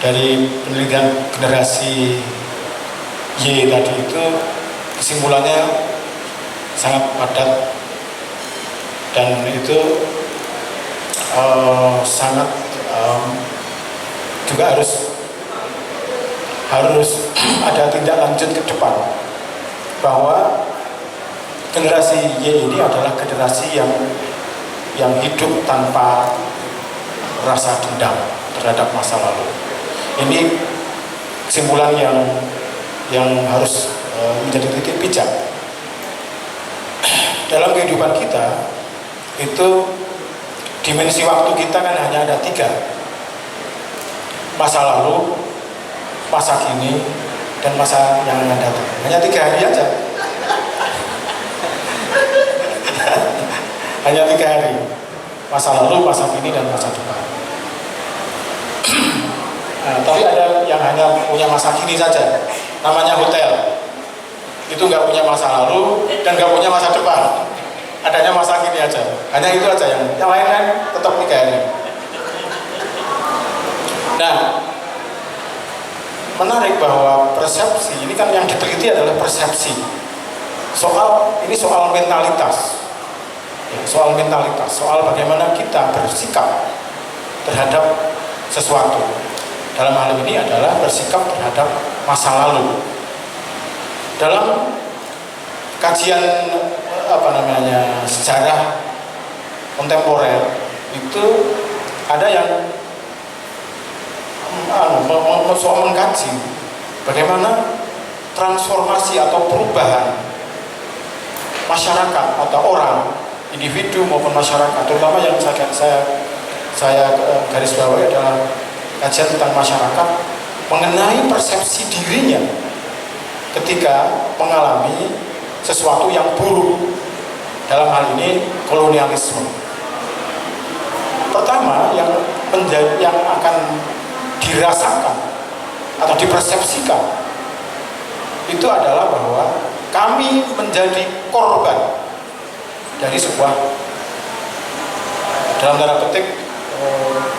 dari penelitian generasi Y tadi itu kesimpulannya sangat padat dan itu sangat juga harus ada tindak lanjut ke depan, bahwa generasi Y ini adalah generasi yang hidup tanpa rasa dendam terhadap masa lalu. Ini kesimpulan yang harus menjadi titik pijak dalam kehidupan kita. Itu dimensi waktu kita kan hanya ada 3: masa lalu, masa kini, dan masa yang akan datang. Hanya 3 hari aja. Hanya 3 hari: masa lalu, masa kini, dan masa depan. Nah, tapi ada yang hanya punya masa kini saja, namanya hotel. Itu nggak punya masa lalu dan nggak punya masa depan, adanya masa kini aja. Hanya itu aja, yang lain kan tetap 3 hari. Nah, menarik bahwa persepsi ini kan yang diteliti adalah persepsi. Soal mentalitas, soal mentalitas, soal bagaimana kita bersikap terhadap sesuatu. Dalam hal ini adalah bersikap terhadap masa lalu. Dalam kajian sejarah kontemporer itu ada yang soal mengkaji bagaimana transformasi atau perubahan masyarakat atau orang, individu maupun masyarakat, terutama yang saya garis bawahi adalah kajian tentang masyarakat mengenai persepsi dirinya ketika mengalami sesuatu yang buruk, dalam hal ini kolonialisme. Pertama yang akan dirasakan atau dipersepsikan itu adalah bahwa kami menjadi korban dari sebuah, dalam tanda petik,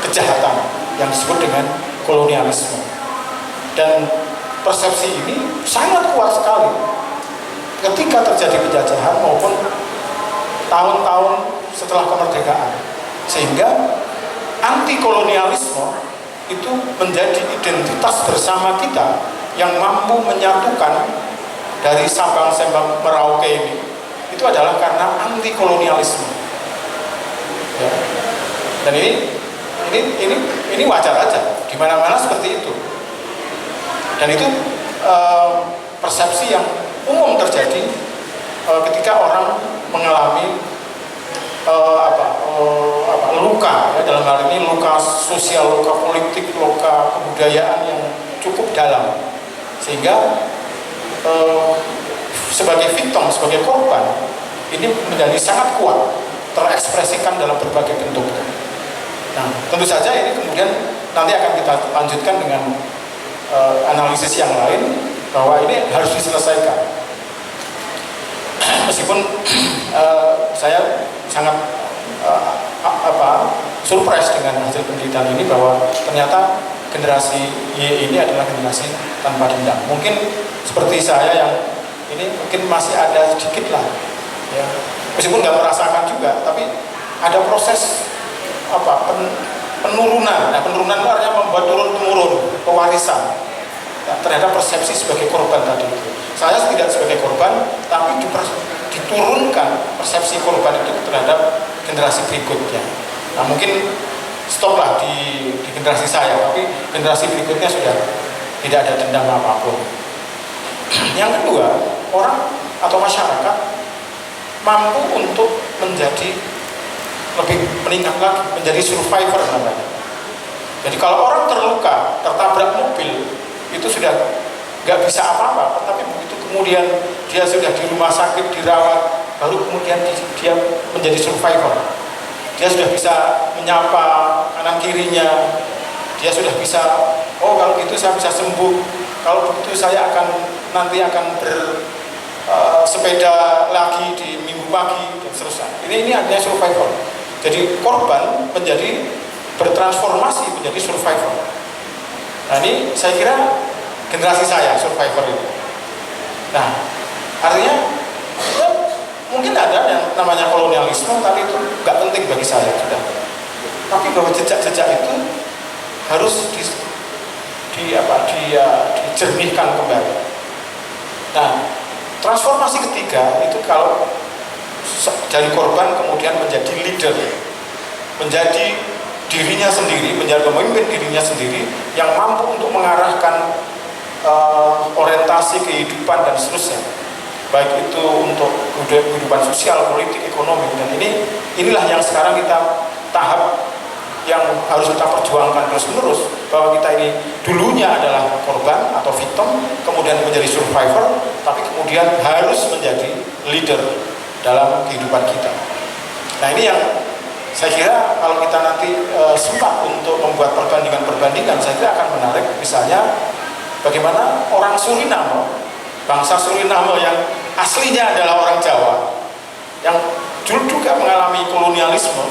kejahatan yang disebut dengan kolonialisme. Dan persepsi ini sangat kuat sekali ketika terjadi penjajahan maupun tahun-tahun setelah kemerdekaan, sehingga anti kolonialisme itu menjadi identitas bersama kita yang mampu menyatukan dari Sabang sampai Merauke ini. Itu adalah karena anti kolonialisme, ya. Dan ini wajar aja, di mana-mana seperti itu. Dan itu persepsi yang umum terjadi ketika orang mengalami luka, ya, dalam hal ini luka sosial, luka politik, luka kebudayaan yang cukup dalam, sehingga sebagai victim, sebagai korban, ini menjadi sangat kuat terekspresikan dalam berbagai bentuk. Nah, tentu saja ini kemudian nanti akan kita lanjutkan dengan analisis yang lain, bahwa ini harus diselesaikan. Meskipun saya sangat surprise dengan hasil penelitian ini, bahwa ternyata generasi Y ini adalah generasi tanpa dendam. Mungkin seperti saya yang ini mungkin masih ada sedikit lah, ya. Meskipun nggak merasakan juga, tapi ada proses penurunan. Nah, penurunan itu artinya membuat turun-temurun pewarisan terhadap persepsi sebagai korban tadi itu. Saya tidak sebagai korban, tapi diturunkan persepsi korban itu terhadap generasi berikutnya. Nah, mungkin stoplah di generasi saya, tapi generasi berikutnya sudah tidak ada dendam apapun. Yang kedua, orang atau masyarakat mampu untuk menjadi lebih meningkat lagi, menjadi survivor namanya. Jadi kalau orang terluka, tertabrak mobil, itu sudah nggak bisa apa-apa, tapi begitu kemudian dia sudah di rumah sakit dirawat, baru kemudian dia menjadi survivor. Dia sudah bisa menyapa kanan kirinya, dia sudah bisa, oh kalau gitu saya bisa sembuh, kalau begitu saya nanti akan bersepeda lagi di minggu pagi dan seterusnya. Ini artinya survivor. Jadi korban bertransformasi menjadi survivor. Nah ini saya kira generasi saya survivor ini. Nah artinya ya, mungkin ada yang namanya kolonialisme, tapi itu nggak penting bagi saya sudah. Tapi bahwa jejak-jejak itu harus dijernihkan kembali. Nah transformasi ketiga itu kalau dari korban kemudian menjadi leader, menjadi dirinya sendiri, menjadi pemimpin dirinya sendiri yang mampu untuk mengarahkan orientasi kehidupan dan seterusnya, baik itu untuk kehidupan sosial, politik, ekonomi. Dan inilah yang sekarang kita tahap yang harus kita perjuangkan terus-menerus, bahwa kita ini dulunya adalah korban atau victim, kemudian menjadi survivor, tapi kemudian harus menjadi leader dalam kehidupan kita. Nah ini yang saya kira kalau kita nanti sempat untuk membuat perbandingan-perbandingan, saya kira akan menarik. Misalnya bagaimana orang Suriname, bangsa Suriname yang aslinya adalah orang Jawa, yang dulu juga mengalami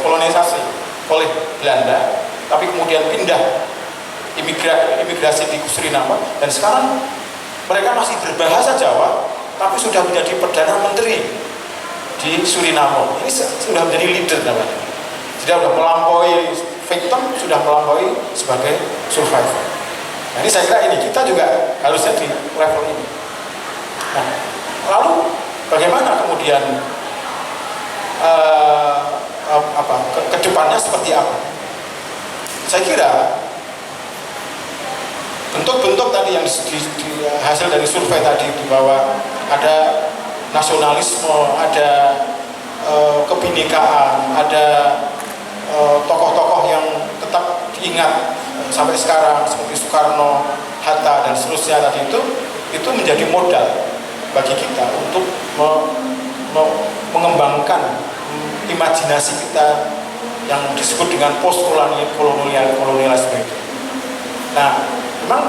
kolonisasi oleh Belanda, tapi kemudian pindah imigrasi di Suriname, dan sekarang mereka masih berbahasa Jawa, tapi sudah menjadi Perdana Menteri di Suriname. Ini sudah menjadi leader namanya. Sudah melampaui victim, sudah melampaui sebagai survivor. Nah ini saya kira kita juga harusnya di level ini. Nah lalu bagaimana kemudian kedepannya seperti apa? Saya kira bentuk-bentuk tadi yang hasil dari survei tadi itu, bahwa ada nasionalisme, ada kebinekaan, ada tokoh-tokoh yang tetap diingat sampai sekarang seperti Soekarno, Hatta dan seterusnya tadi itu menjadi modal bagi kita untuk mengembangkan imajinasi kita yang disebut dengan post-kolonialisme itu. Nah, memang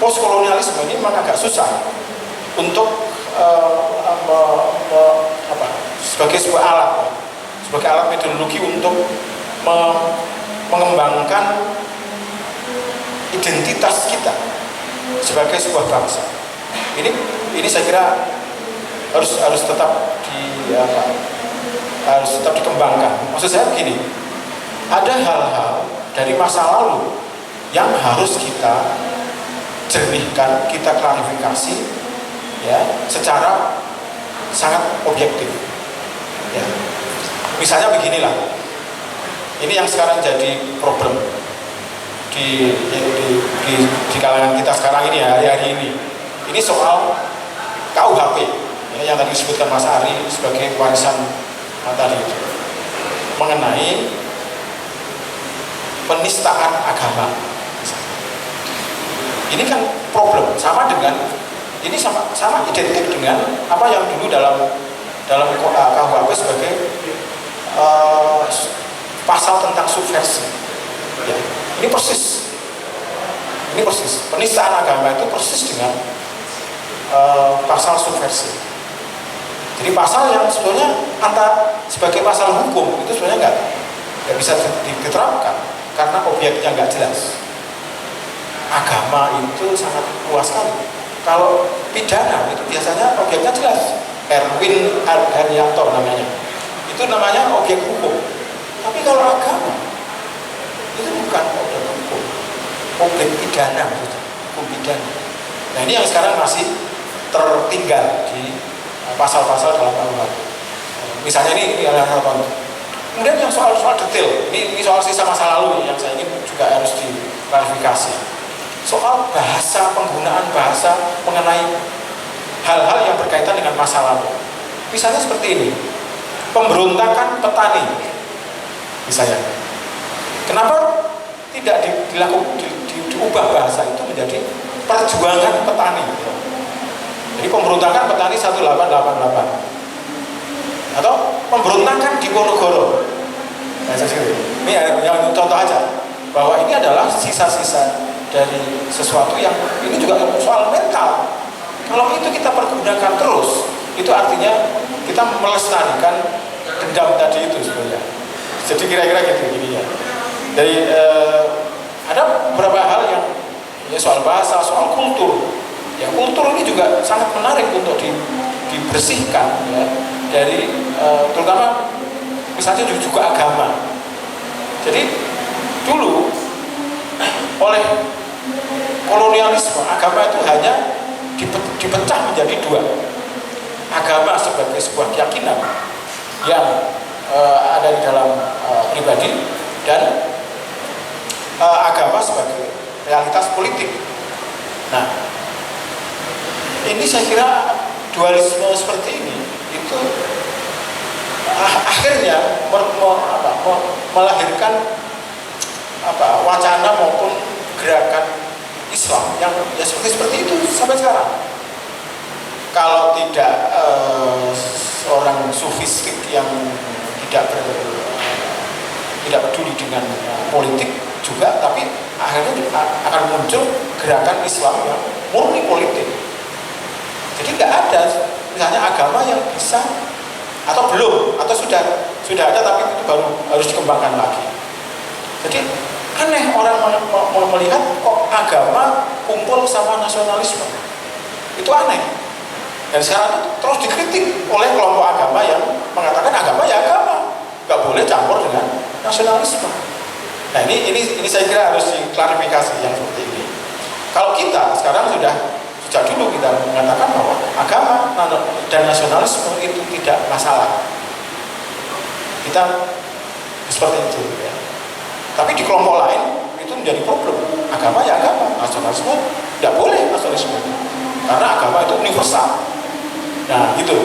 post-kolonialisme ini memang agak susah untuk sebagai sebuah alat metodologi untuk mengembangkan identitas kita sebagai sebuah bangsa. Ini saya kira harus tetap harus tetap dikembangkan. Maksud saya begini, ada hal-hal dari masa lalu yang harus kita jernihkan, kita klarifikasi, ya, secara sangat objektif. Ya. Misalnya beginilah, ini yang sekarang jadi problem di kalangan kita sekarang ini, hari-hari ini. Ini soal KUHP, ya, yang tadi disebutkan Mas Ari sebagai warisan tadi itu, mengenai penistaan agama. Ini kan problem, sama identik dengan apa yang dulu dalam KUHP sebagai pasal tentang subversi. Ya, ini persis penistaan agama itu persis dengan pasal subversi. Jadi pasal yang sebetulnya sebagai pasal hukum itu sebenarnya nggak bisa diterapkan karena objeknya nggak jelas. Agama itu sangat luas sekali. Kalau pidana itu biasanya objeknya jelas. Erwin Haryanto namanya. Itu namanya objek hukum. Tapi kalau agama itu bukan objek hukum, objek pidana, hukum pidana. Nah ini yang sekarang masih tertinggal di pasal-pasal dalam KUHP. Misalnya ini adalah contoh. Kemudian yang soal detail, ini soal sisa masa lalu yang saya ingin juga harus diklarifikasi. Soal bahasa, penggunaan bahasa mengenai hal-hal yang berkaitan dengan masa lalu. Misalnya seperti ini, pemberontakan petani. Misalnya, kenapa tidak diubah bahasa itu menjadi perjuangan petani? Jadi pemberontakan petani 1888 atau pemberontakan di Ponorogo. Nah, ini yang contoh aja, bahwa ini adalah sisa-sisa dari sesuatu yang ini juga soal mental. Kalau itu kita pergunakan terus, itu artinya kita melestarikan dendam tadi itu sebenarnya. Jadi kira-kira gitu gini ya. Jadi ada beberapa hal yang juga sangat menarik untuk dibersihkan ya, dari terutama misalnya juga agama. Jadi dulu oleh kolonialisme agama itu hanya dipecah menjadi dua. Agama sebagai sebuah keyakinan yang ada di dalam pribadi, dan agama sebagai realitas politik. Nah, ini saya kira dualisme seperti ini itu akhirnya melahirkan wacana maupun gerakan Islam yang ya seperti itu sampai sekarang. Kalau tidak seorang sufistik yang tidak peduli dengan politik juga, tapi akhirnya akan muncul gerakan Islam yang murni politik. Jadi nggak ada misalnya agama yang bisa, atau belum, atau sudah ada tapi itu baru harus dikembangkan lagi. Jadi aneh orang melihat kok agama kumpul sama nasionalisme, itu aneh. Dan sekarang itu terus dikritik oleh kelompok agama yang mengatakan agama ya agama, nggak boleh campur dengan nasionalisme. Nah ini saya kira harus diklarifikasi yang seperti ini. Kalau kita sekarang sejak dulu kita mengatakan bahwa agama dan nasionalisme itu tidak masalah. Kita seperti itu ya. Tapi di kelompok lain itu menjadi problem. Agama ya agama, nasionalisme tidak boleh nasionalisme. Karena agama itu universal. Nah gitu.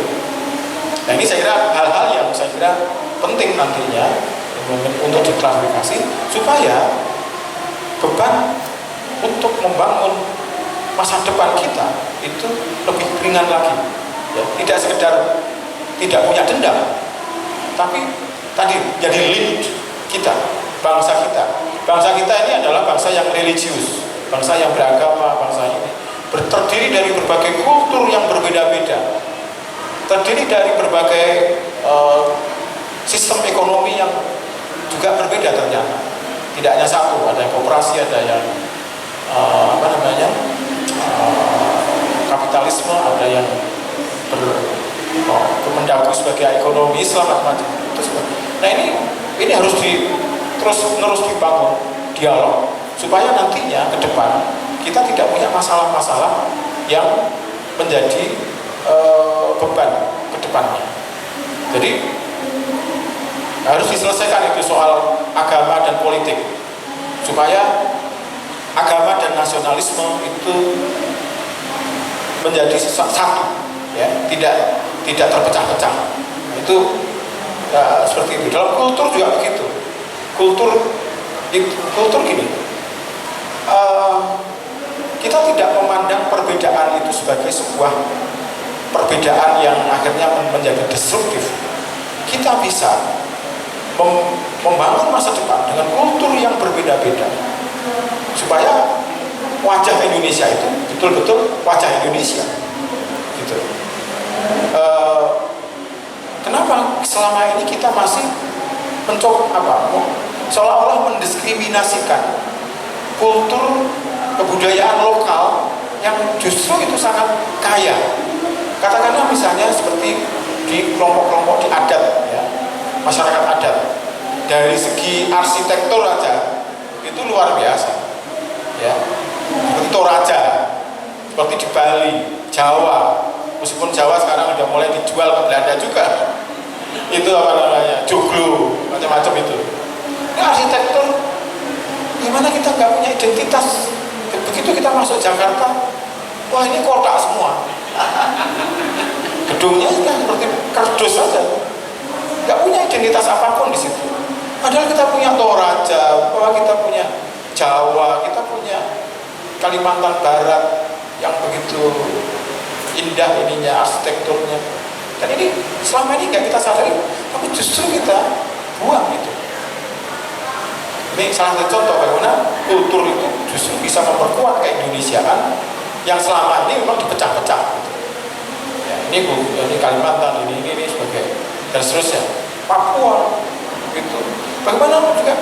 Nah ini saya kira hal-hal yang saya kira penting nantinya untuk diklarifikasi supaya beban untuk membangun masa depan kita itu lebih ringan lagi ya. Tidak sekedar tidak punya dendam, tapi tadi jadi lead kita, bangsa kita ini adalah bangsa yang religius, bangsa yang beragama, bangsa ini terdiri dari berbagai kultur yang berbeda-beda, terdiri dari berbagai sistem ekonomi yang juga berbeda ternyata. Tidak hanya satu, ada yang koperasi, ada yang kapitalisme, ada yang berpendapat sebagai ekonomi Islam macam-macam. Nah ini harus terus dibangun dialog supaya nantinya ke depan kita tidak punya masalah-masalah yang menjadi beban ke depannya. Jadi harus diselesaikan itu soal agama dan politik supaya agama dan nasionalisme itu menjadi satu ya, tidak terpecah-pecah. Itu seperti itu. Dalam kultur juga begitu. Kultur gini, kita tidak memandang perbedaan itu sebagai sebuah perbedaan yang akhirnya menjadi destruktif. Kita bisa membangun masa depan dengan kultur yang berbeda-beda supaya wajah Indonesia itu betul-betul wajah Indonesia gitu. Kenapa selama ini kita masih mencoba seolah-olah mendiskriminasikan kultur kebudayaan lokal yang justru itu sangat kaya. Katakanlah misalnya seperti di kelompok-kelompok di adat ya, masyarakat adat, dari segi arsitektur aja itu luar biasa ya, seperti Toraja, seperti di Bali, Jawa, meskipun Jawa sekarang udah mulai dijual ke Belanda juga, itu apa namanya, joglo, macam-macam itu. Ini arsitektur, gimana kita nggak punya identitas? Begitu kita masuk Jakarta, wah ini kotak semua, gedungnya seperti kardus saja, nggak punya identitas apapun di situ. Padahal kita punya Toraja, bahwa kita punya Jawa, kita punya Kalimantan Barat yang begitu indah ininya, arsitekturnya. Dan ini selama ini nggak kita sadari, tapi justru kita buang itu. Ini salah satu contoh bagaimana kultur itu justru bisa memperkuat keindonesiaan yang selama ini memang dipecah-pecah. Ya, ini Kalimantan, ini sebagai dan seterusnya. Papua, gitu. Bagaimana juga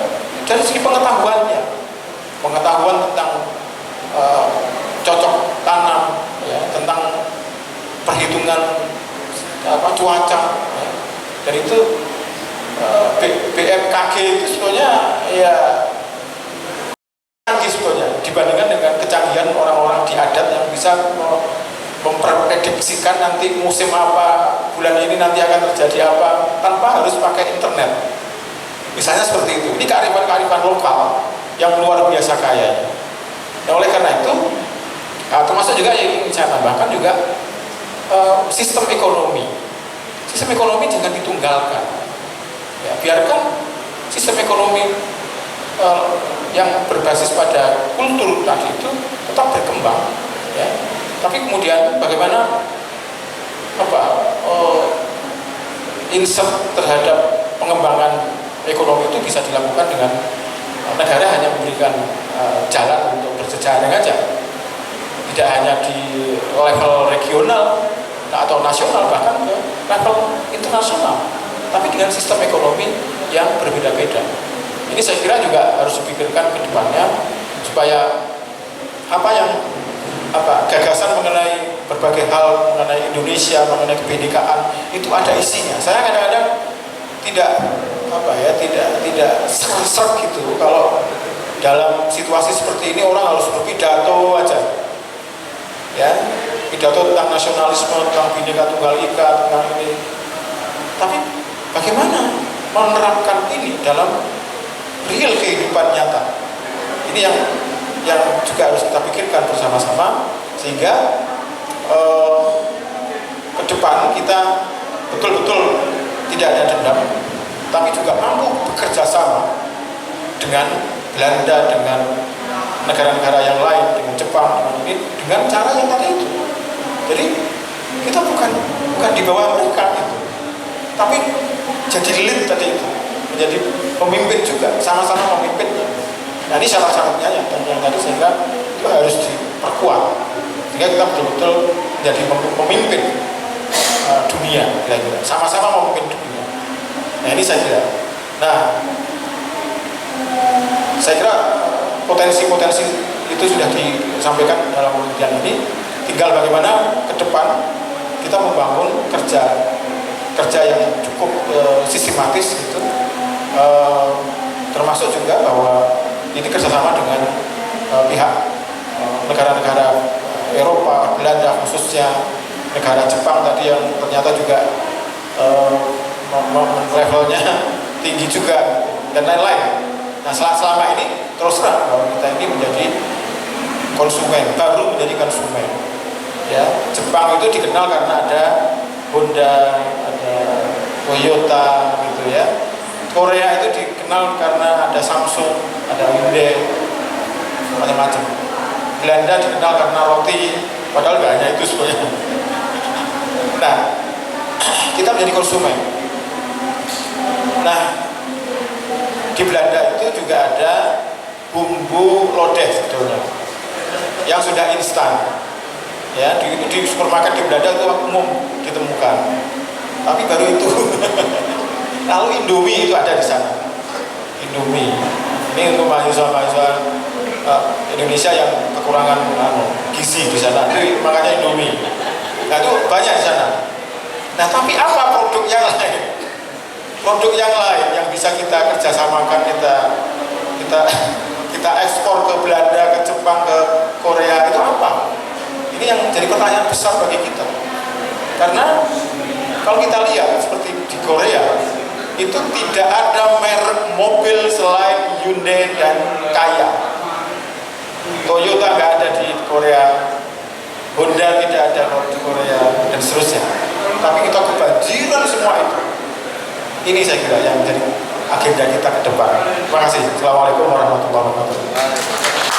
dari segi pengetahuan tentang cocok tanam, ya, tentang perhitungan cuaca, ya. Dan itu BMKG itu sebetulnya ya canggih sebetulnya dibandingkan dengan kecanggihan orang-orang di adat yang bisa memprediksikan nanti musim apa, bulan ini nanti akan terjadi apa tanpa harus pakai internet. Misalnya seperti itu. Ini kearifan-kearifan lokal yang luar biasa kaya. Nah, oleh karena itu, termasuk juga yang ingin saya tambahkan juga sistem ekonomi. Sistem ekonomi jangan ditunggalkan. Ya, biarkan sistem ekonomi yang berbasis pada kultur tadi itu tetap berkembang. Ya. Tapi kemudian bagaimana insert terhadap pengembangan ekonomi itu bisa dilakukan dengan negara hanya memberikan jalan untuk berjejaring aja, tidak hanya di level regional atau nasional, bahkan ke level internasional, tapi dengan sistem ekonomi yang berbeda-beda. Ini saya kira juga harus dipikirkan ke depannya supaya gagasan mengenai berbagai hal mengenai Indonesia, mengenai kebinekaan itu ada isinya. Saya kadang-kadang tidak serak gitu kalau dalam situasi seperti ini orang harus berpidato aja, ya, pidato tentang nasionalisme, tentang Bhinneka Tunggal Ika, tentang ini. Tapi bagaimana menerapkan ini dalam real kehidupan nyata? Ini yang juga harus kita pikirkan bersama-sama sehingga ke depan kita betul-betul tidak ada dendam, tapi juga mampu bekerja sama dengan Belanda, dengan negara-negara yang lain, dengan Jepang, dengan cara yang tadi itu. Jadi kita bukan di bawah mereka gitu, tapi jadi lead tadi itu, menjadi pemimpin juga, sama-sama memimpinnya. Nah ini syarat-syaratnya yang tadi sehingga itu harus diperkuat sehingga kita betul-betul menjadi pemimpin dunia, kira-kira sama-sama memimpin dunia. Nah ini saya kira. Nah saya kira potensi-potensi itu sudah disampaikan dalam penelitian ini. Tinggal bagaimana ke depan kita membangun kerja yang cukup sistematis gitu, termasuk juga bahwa ini kerjasama dengan pihak negara-negara Eropa, Belanda khususnya, negara Jepang tadi yang ternyata juga levelnya tinggi juga dan lain-lain. Nah selama ini terus terang bahwa kita ini menjadi konsumen, baru menjadi konsumen. Ya, Jepang itu dikenal karena ada Honda, ada Toyota gitu ya. Korea itu dikenal karena ada Samsung, ada Hyundai, macam-macam. Belanda dikenal karena roti, padahal nggak hanya itu sebenarnya. Nah, kita menjadi konsumen. Nah, di Belanda itu juga ada bumbu lodeh sebetulnya, yang sudah instan. Ya, di supermarket di Belanda itu umum ditemukan. Tapi baru itu. Lalu Indomie itu ada di sana. Indomie. Ini untuk mahasiswa-mahasiswa Indonesia yang kekurangan gizi di sana. Itu makanya Indomie. Nah itu banyak di sana. Nah tapi apa produk yang lain? Produk yang lain yang bisa kita kerjasamakan, kita ekspor ke Belanda, ke Jepang, ke Korea itu apa? Ini yang jadi pertanyaan besar bagi kita. Karena kalau kita lihat seperti di Korea itu tidak ada merek mobil selain Hyundai dan Kia. Toyota nggak ada di Korea, Honda tidak ada di Korea dan seterusnya. Tapi kita kebanjiran semua itu. Ini saya kira yang menjadi agenda kita ke depan. Terima kasih. Assalamualaikum warahmatullahi wabarakatuh.